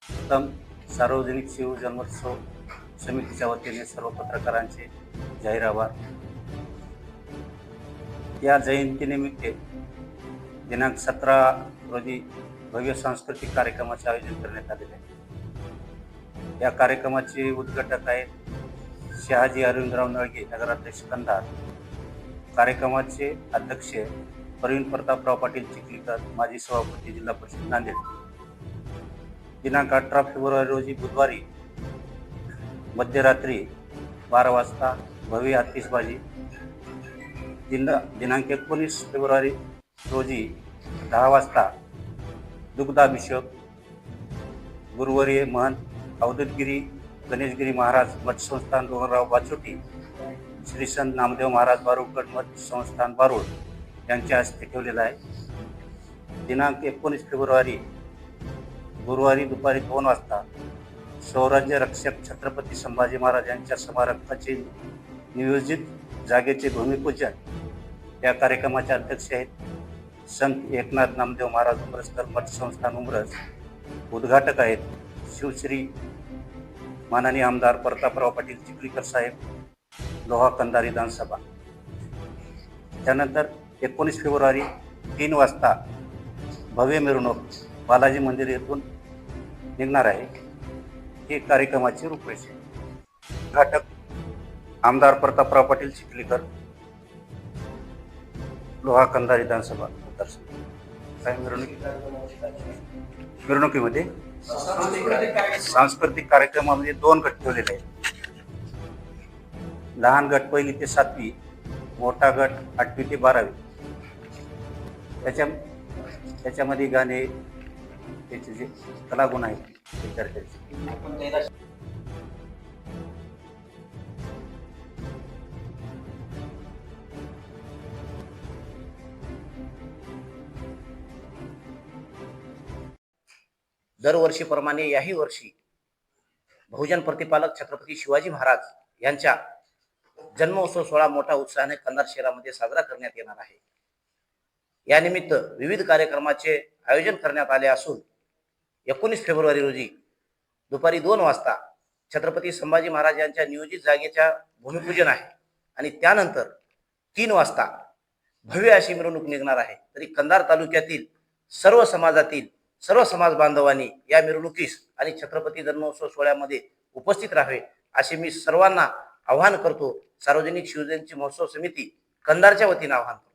उत्तम सार्वजनिक शिवजन्मोत्सव समितीच्या वतीने सर्व पत्रकारांचे जाहीर आभार. या जयंतीनिमित्त दिनांक 17 रोजी भव्य सांस्कृतिक कार्यक्रमाचे आयोजन करण्यात आलेले आहे. या कार्यक्रमाचे उद्घाटक आहेत शहाजी अरविंदराव नळगे, नगराध्यक्ष कंधार. कार्यक्रमाचे अध्यक्ष प्रवीण प्रतापराव पाटील चिखलीकर, माजी सभापती, जिल्हा परिषद नांदेड. दिनांक 18 फेब्रुवारी रोजी बुधवारी मध्यरात्री 12 वाजता भव्य आतिषबाजी. दिनांक 19 फेब्रुवारी रोजी 10 वाजता दुग्धाभिषेक. गुरुवर्य महंत अवधूतगिरी गणेशगिरी महाराज मठ संस्थान डोंगरराव बाचोटी, श्री संत नामदेव महाराज बारुळगड मठ संस्थान बारुळ यांच्या हस्ते ठेवलेला आहे. दिनांक 19 फेब्रुवारी गुरुवारी दुपारी 2 वाजता स्वराज्य रक्षक छत्रपती संभाजी महाराज यांच्या स्मारकाचे नियोजित जागेचे भूमिपूजन. या कार्यक्रमाचे अध्यक्ष आहेत संत एकनाथ नामदेव महाराज उमरसकर मठ संस्थान उमरस. उद्घाटक आहेत शिवश्री माननीय आमदार प्रतापराव पाटील चिखलीकर साहेब, लोहा कंधार विधानसभा. त्यानंतर 19 फेब्रुवारी 3 वाजता भव्य मिरवणूक बालाजी मंदिर येथून निघणार आहे. हे कार्यक्रमाची रूपरेषा. उद्घाटक आमदार प्रतापराव पाटील चिखलीकर, लोहा कंधार विधानसभा मतदारसंघ. काय मिरवणुकीमध्ये सांस्कृतिक कार्यक्रमामध्ये 2 गट ठेवलेले आहेत. लहान गट 1ली ते 7वी, मोठा गट 8वी ते 12वी. त्याच्यामध्ये गाणे, त्याचे जे कलागुण आहेत विद्यार्थ्यांचे. दरवर्षीप्रमाणे याही वर्षी बहुजन प्रतिपालक छत्रपती शिवाजी महाराज यांच्या जन्मोत्सव सोहळा मोठ्या उत्साहाने कंधार शहरामध्ये साजरा करण्यात येणार आहे. यानिमित्त विविध कार्यक्रमाचे आयोजन करण्यात आले असून 19 फेब्रुवारी रोजी दुपारी 2 वाजता छत्रपती संभाजी महाराज यांच्या नियोजित जागेच्या भूमिपूजन आहे आणि त्यानंतर 3 वाजता भव्य अशी मिरवणूक निघणार आहे. तरी कंधार तालुक्यातील सर्व समाजातील सर्व समाज बांधवांनी या मिरवणुकीस आणि छत्रपती जन्मोत्सव सोहळ्यामध्ये उपस्थित राहावे असे मी सर्वांना आवाहन करतो. सार्वजनिक शिवजयंती महोत्सव समिती कंधारच्या वतीने आवाहन करतो.